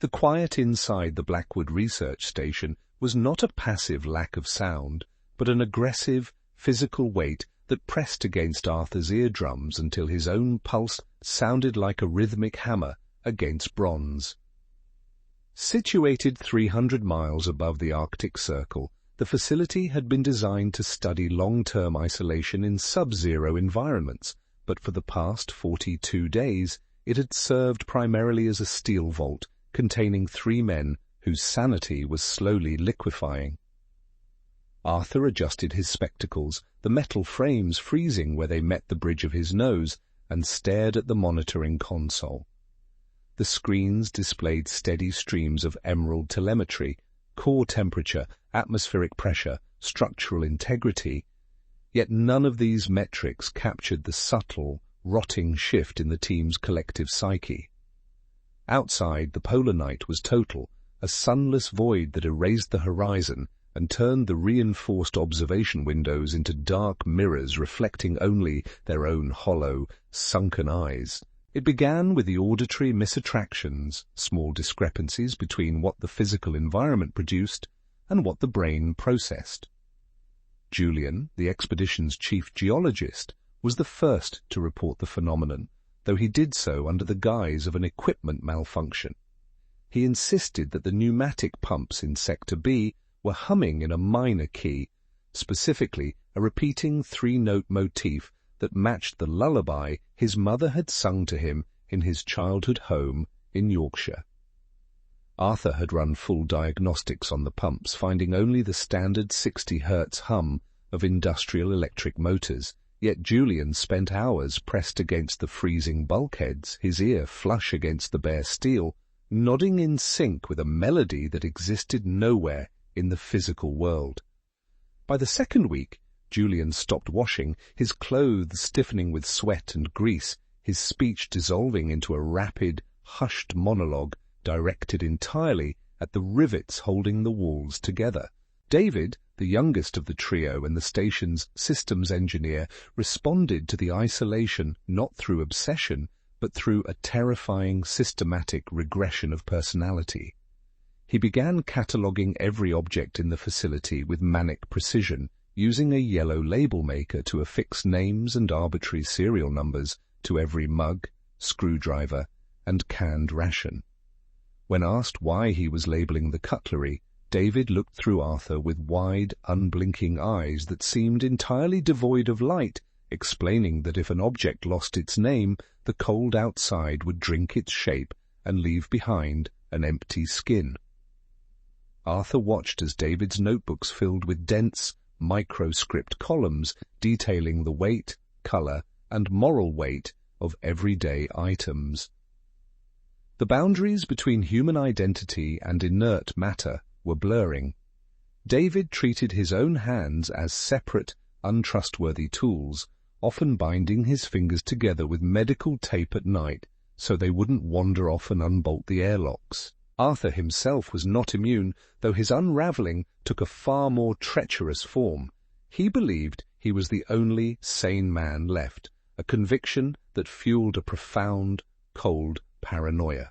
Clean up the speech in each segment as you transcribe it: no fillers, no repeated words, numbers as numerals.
The quiet inside the Blackwood Research Station was not a passive lack of sound, but an aggressive, physical weight that pressed against Arthur's eardrums until his own pulse sounded like a rhythmic hammer against bronze. Situated 300 miles above the Arctic Circle, the facility had been designed to study long-term isolation in sub-zero environments, but for the past 42 days it had served primarily as a steel vault containing 3 men whose sanity was slowly liquefying. Arthur adjusted his spectacles, the metal frames freezing where they met the bridge of his nose, and stared at the monitoring console. The screens displayed steady streams of emerald telemetry, core temperature, atmospheric pressure, structural integrity, yet none of these metrics captured the subtle, rotting shift in the team's collective psyche. Outside, the polar night was total, a sunless void that erased the horizon and turned the reinforced observation windows into dark mirrors reflecting only their own hollow, sunken eyes. It began with the auditory misattractions, small discrepancies between what the physical environment produced and what the brain processed. Julian, the expedition's chief geologist, was the first to report the phenomenon, though he did so under the guise of an equipment malfunction. He insisted that the pneumatic pumps in Sector B were humming in a minor key, specifically a repeating 3-note motif that matched the lullaby his mother had sung to him in his childhood home in Yorkshire. Arthur had run full diagnostics on the pumps, finding only the standard 60 Hz hum of industrial electric motors, yet Julian spent hours pressed against the freezing bulkheads, his ear flush against the bare steel, nodding in sync with a melody that existed nowhere in the physical world. By the second week, Julian stopped washing, his clothes stiffening with sweat and grease, his speech dissolving into a rapid, hushed monologue directed entirely at the rivets holding the walls together. David, the youngest of the trio and the station's systems engineer, responded to the isolation not through obsession, but through a terrifying systematic regression of personality. He began cataloguing every object in the facility with manic precision, using a yellow label maker to affix names and arbitrary serial numbers to every mug, screwdriver, and canned ration. When asked why he was labeling the cutlery, David looked through Arthur with wide, unblinking eyes that seemed entirely devoid of light, explaining that if an object lost its name, the cold outside would drink its shape and leave behind an empty skin. Arthur watched as David's notebooks filled with dense, microscript columns detailing the weight, color, and moral weight of everyday items. The boundaries between human identity and inert matter were blurring. David treated his own hands as separate, untrustworthy tools, often binding his fingers together with medical tape at night so they wouldn't wander off and unbolt the airlocks. Arthur himself was not immune, though his unraveling took a far more treacherous form. He believed he was the only sane man left, a conviction that fueled a profound, cold paranoia.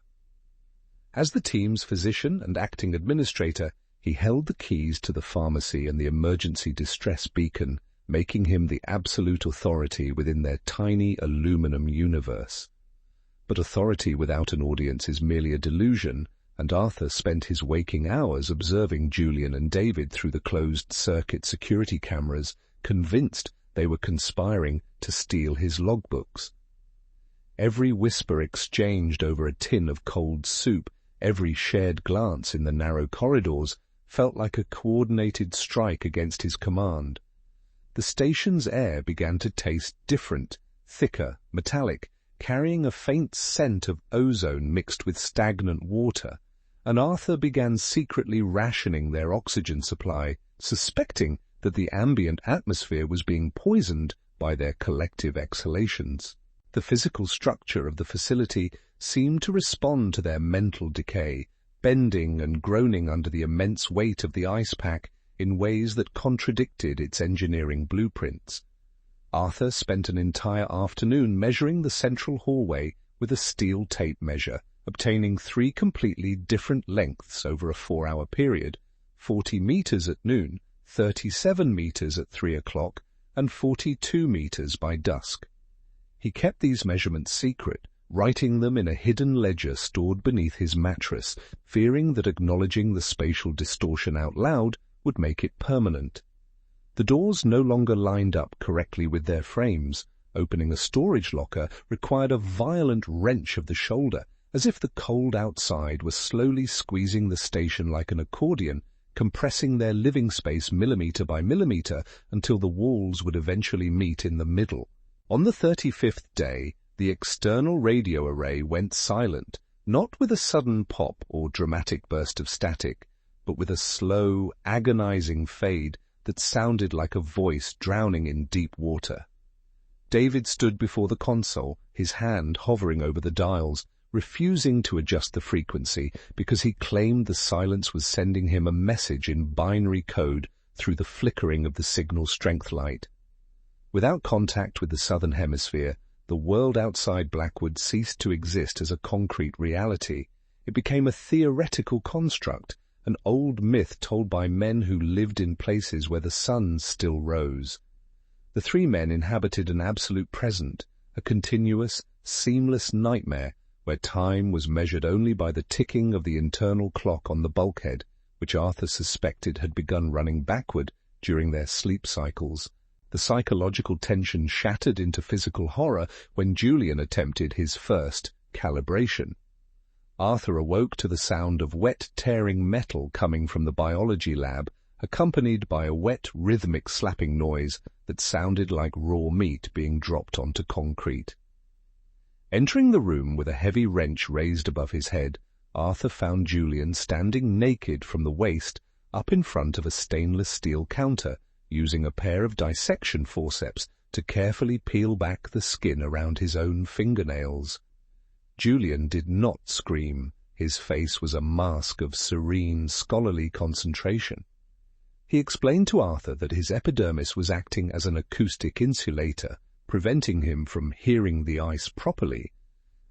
As the team's physician and acting administrator, he held the keys to the pharmacy and the emergency distress beacon, making him the absolute authority within their tiny aluminum universe. But authority without an audience is merely a delusion, and Arthur spent his waking hours observing Julian and David through the closed-circuit security cameras, convinced they were conspiring to steal his logbooks. Every whisper exchanged over a tin of cold soup, every shared glance in the narrow corridors, felt like a coordinated strike against his command. The station's air began to taste different, thicker, metallic, carrying a faint scent of ozone mixed with stagnant water, and Arthur began secretly rationing their oxygen supply, suspecting that the ambient atmosphere was being poisoned by their collective exhalations. The physical structure of the facility seemed to respond to their mental decay, bending and groaning under the immense weight of the ice pack in ways that contradicted its engineering blueprints. Arthur spent an entire afternoon measuring the central hallway with a steel tape measure, obtaining 3 completely different lengths over a 4-hour period: 40 meters at noon, 37 meters at 3 o'clock, and 42 meters by dusk. He kept these measurements secret, writing them in a hidden ledger stored beneath his mattress, fearing that acknowledging the spatial distortion out loud would make it permanent. The doors no longer lined up correctly with their frames. Opening a storage locker required a violent wrench of the shoulder, as if the cold outside were slowly squeezing the station like an accordion, compressing their living space millimeter by millimeter until the walls would eventually meet in the middle. On the 35th day, the external radio array went silent, not with a sudden pop or dramatic burst of static, but with a slow, agonizing fade that sounded like a voice drowning in deep water. David stood before the console, his hand hovering over the dials, refusing to adjust the frequency because he claimed the silence was sending him a message in binary code through the flickering of the signal strength light. Without contact with the southern hemisphere, the world outside Blackwood ceased to exist as a concrete reality. It became a theoretical construct, an old myth told by men who lived in places where the sun still rose. The 3 men inhabited an absolute present, a continuous, seamless nightmare where time was measured only by the ticking of the internal clock on the bulkhead, which Arthur suspected had begun running backward during their sleep cycles. The psychological tension shattered into physical horror when Julian attempted his first calibration. Arthur awoke to the sound of wet, tearing metal coming from the biology lab, accompanied by a wet, rhythmic slapping noise that sounded like raw meat being dropped onto concrete. Entering the room with a heavy wrench raised above his head, Arthur found Julian standing naked from the waist up in front of a stainless steel counter, using a pair of dissection forceps to carefully peel back the skin around his own fingernails. Julian did not scream. His face was a mask of serene, scholarly concentration. He explained to Arthur that his epidermis was acting as an acoustic insulator, preventing him from hearing the ice properly,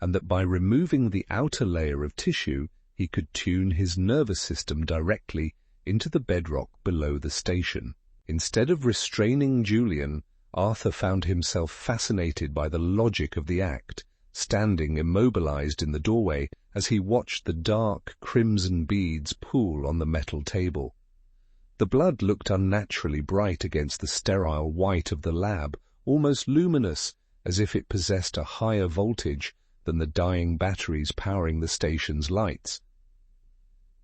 and that by removing the outer layer of tissue, he could tune his nervous system directly into the bedrock below the station. Instead of restraining Julian, Arthur found himself fascinated by the logic of the act, standing immobilized in the doorway as he watched the dark, crimson beads pool on the metal table. The blood looked unnaturally bright against the sterile white of the lab, almost luminous, as if it possessed a higher voltage than the dying batteries powering the station's lights.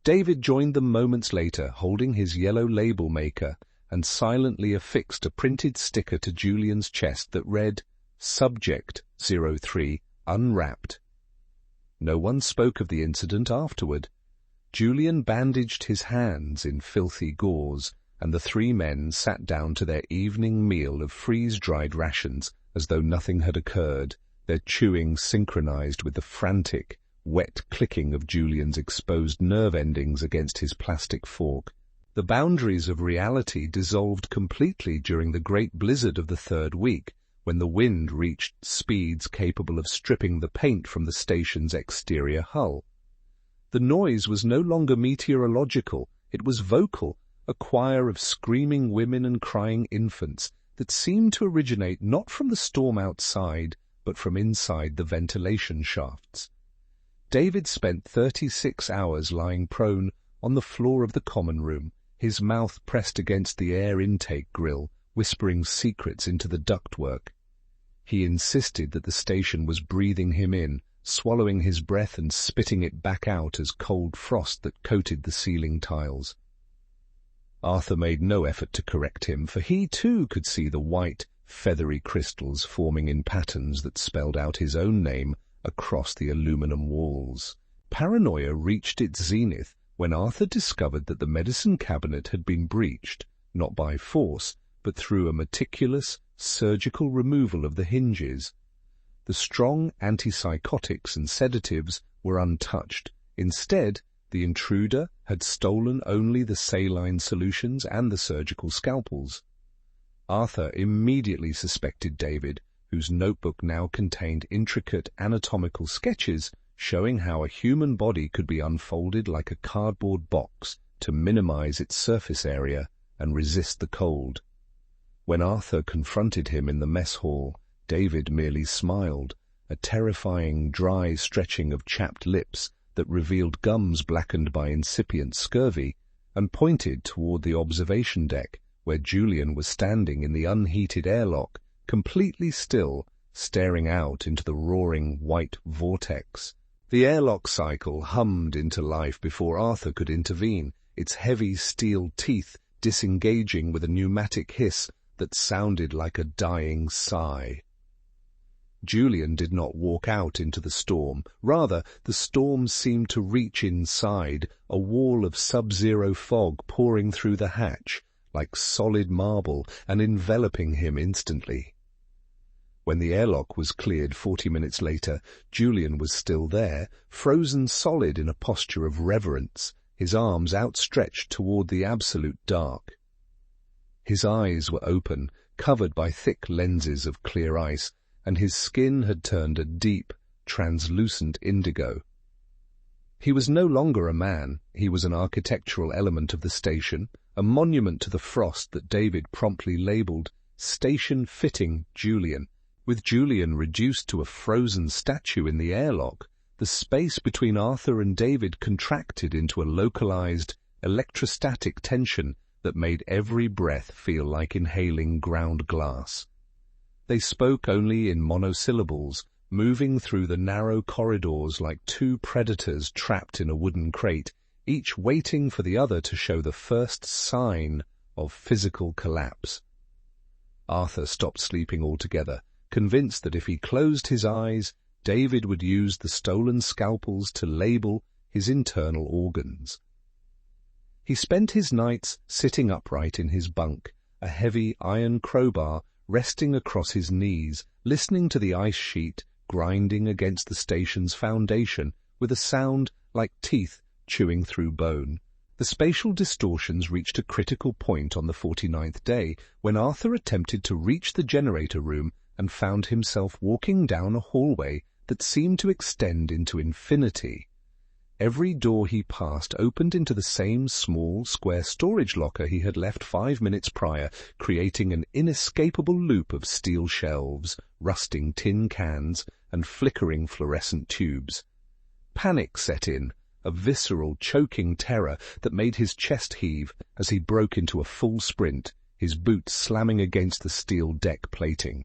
David joined them moments later, holding his yellow label maker, and silently affixed a printed sticker to Julian's chest that read, "Subject 03, unwrapped." No one spoke of the incident afterward. Julian bandaged his hands in filthy gauze, and the 3 men sat down to their evening meal of freeze-dried rations as though nothing had occurred, their chewing synchronized with the frantic, wet clicking of Julian's exposed nerve endings against his plastic fork. The boundaries of reality dissolved completely during the great blizzard of the 3rd week, when the wind reached speeds capable of stripping the paint from the station's exterior hull. The noise was no longer meteorological, it was vocal, a choir of screaming women and crying infants that seemed to originate not from the storm outside, but from inside the ventilation shafts. David spent 36 hours lying prone on the floor of the common room, his mouth pressed against the air intake grill, whispering secrets into the ductwork. He insisted that the station was breathing him in, swallowing his breath and spitting it back out as cold frost that coated the ceiling tiles. Arthur made no effort to correct him, for he too could see the white, feathery crystals forming in patterns that spelled out his own name across the aluminum walls. Paranoia reached its zenith when Arthur discovered that the medicine cabinet had been breached, not by force, but through a meticulous, surgical removal of the hinges. The strong antipsychotics and sedatives were untouched. Instead, the intruder had stolen only the saline solutions and the surgical scalpels. Arthur immediately suspected David, whose notebook now contained intricate anatomical sketches showing how a human body could be unfolded like a cardboard box to minimize its surface area and resist the cold. When Arthur confronted him in the mess hall, David merely smiled, a terrifying dry stretching of chapped lips that revealed gums blackened by incipient scurvy, and pointed toward the observation deck, where Julian was standing in the unheated airlock, completely still, staring out into the roaring white vortex. The airlock cycle hummed into life before Arthur could intervene, its heavy steel teeth disengaging with a pneumatic hiss that sounded like a dying sigh. Julian did not walk out into the storm. Rather, the storm seemed to reach inside, a wall of sub-zero fog pouring through the hatch, like solid marble, and enveloping him instantly. When the airlock was cleared 40 minutes later, Julian was still there, frozen solid in a posture of reverence, his arms outstretched toward the absolute dark. His eyes were open, covered by thick lenses of clear ice, and his skin had turned a deep, translucent indigo. He was no longer a man. He was an architectural element of the station, a monument to the frost that David promptly labeled Station-Fitting Julian. With Julian reduced to a frozen statue in the airlock, the space between Arthur and David contracted into a localized, electrostatic tension that made every breath feel like inhaling ground glass. They spoke only in monosyllables, moving through the narrow corridors like two predators trapped in a wooden crate, each waiting for the other to show the first sign of physical collapse. Arthur stopped sleeping altogether, convinced that if he closed his eyes, David would use the stolen scalpels to label his internal organs. He spent his nights sitting upright in his bunk, a heavy iron crowbar resting across his knees, listening to the ice sheet grinding against the station's foundation with a sound like teeth chewing through bone. The spatial distortions reached a critical point on the 49th day when Arthur attempted to reach the generator room and found himself walking down a hallway that seemed to extend into infinity. Every door he passed opened into the same small, square storage locker he had left 5 minutes prior, creating an inescapable loop of steel shelves, rusting tin cans, and flickering fluorescent tubes. Panic set in, a visceral, choking terror that made his chest heave as he broke into a full sprint, his boots slamming against the steel deck plating.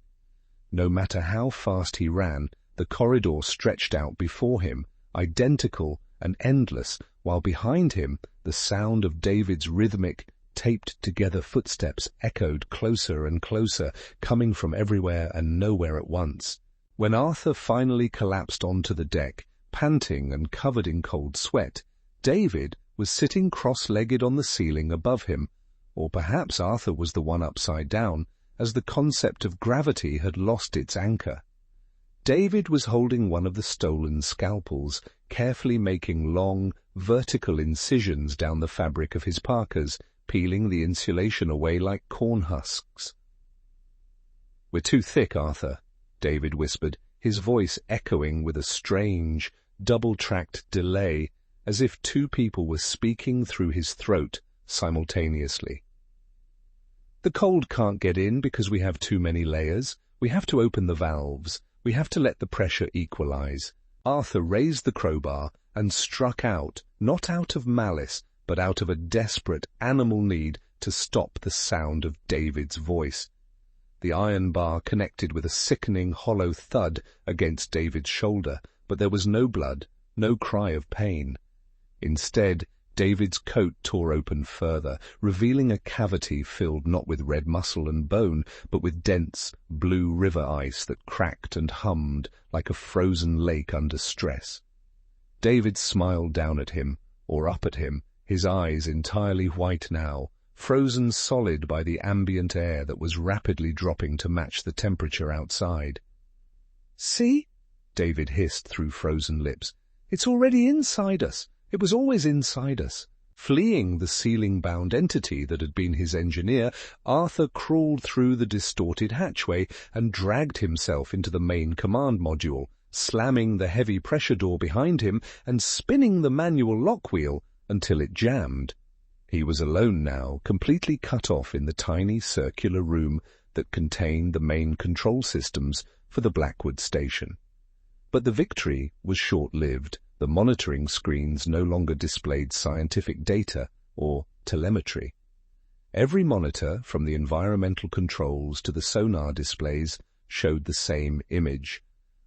No matter how fast he ran, the corridor stretched out before him, identical and endless, while behind him the sound of David's rhythmic, taped-together footsteps echoed closer and closer, coming from everywhere and nowhere at once. When Arthur finally collapsed onto the deck, panting and covered in cold sweat, David was sitting cross-legged on the ceiling above him, or perhaps Arthur was the one upside down, as the concept of gravity had lost its anchor. David was holding one of the stolen scalpels, carefully making long, vertical incisions down the fabric of his parkas, peeling the insulation away like corn husks. "We're too thick, Arthur," David whispered, his voice echoing with a strange, double-tracked delay, as if two people were speaking through his throat simultaneously. "The cold can't get in because we have too many layers. We have to open the valves. We have to let the pressure equalize." Arthur raised the crowbar and struck out, not out of malice, but out of a desperate animal need to stop the sound of David's voice. The iron bar connected with a sickening hollow thud against David's shoulder, but there was no blood, no cry of pain. Instead, David's coat tore open further, revealing a cavity filled not with red muscle and bone, but with dense, blue river ice that cracked and hummed like a frozen lake under stress. David smiled down at him, or up at him, his eyes entirely white now, frozen solid by the ambient air that was rapidly dropping to match the temperature outside. "See?" David hissed through frozen lips. "It's already inside us. It was always inside us." Fleeing the ceiling-bound entity that had been his engineer, Arthur crawled through the distorted hatchway and dragged himself into the main command module, slamming the heavy pressure door behind him and spinning the manual lock wheel until it jammed. He was alone now, completely cut off in the tiny circular room that contained the main control systems for the Blackwood station. But the victory was short-lived. The monitoring screens no longer displayed scientific data or telemetry. Every monitor, from the environmental controls to the sonar displays, showed the same image.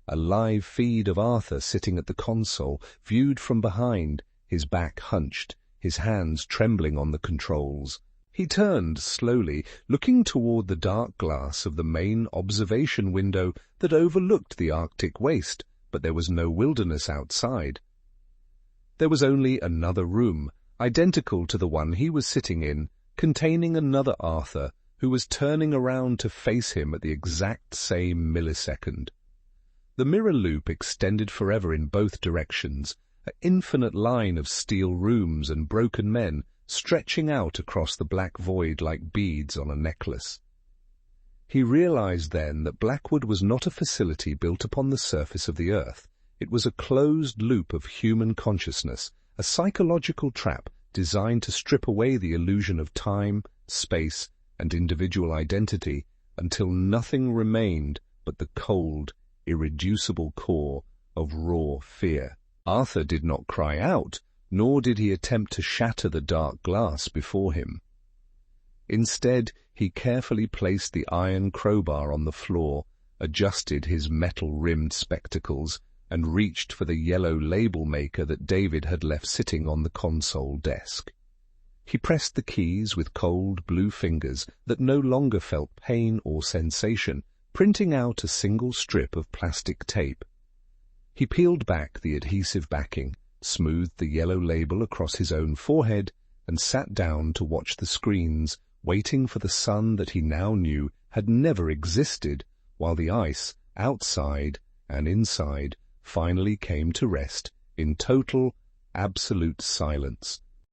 A live feed of Arthur sitting at the console, viewed from behind, his back hunched, his hands trembling on the controls. He turned slowly, looking toward the dark glass of the main observation window that overlooked the Arctic waste, but there was no wilderness outside. There was only another room, identical to the one he was sitting in, containing another Arthur, who was turning around to face him at the exact same millisecond. The mirror loop extended forever in both directions, an infinite line of steel rooms and broken men stretching out across the black void like beads on a necklace. He realized then that Blackwood was not a facility built upon the surface of the earth. It was a closed loop of human consciousness, a psychological trap designed to strip away the illusion of time, space, and individual identity until nothing remained but the cold, irreducible core of raw fear. Arthur did not cry out, nor did he attempt to shatter the dark glass before him. Instead, he carefully placed the iron crowbar on the floor, adjusted his metal-rimmed spectacles, and reached for the yellow label maker that David had left sitting on the console desk. He pressed the keys with cold blue fingers that no longer felt pain or sensation, printing out a single strip of plastic tape. He peeled back the adhesive backing, smoothed the yellow label across his own forehead, and sat down to watch the screens, waiting for the sun that he now knew had never existed, while the ice, outside and inside, finally came to rest in total, absolute silence.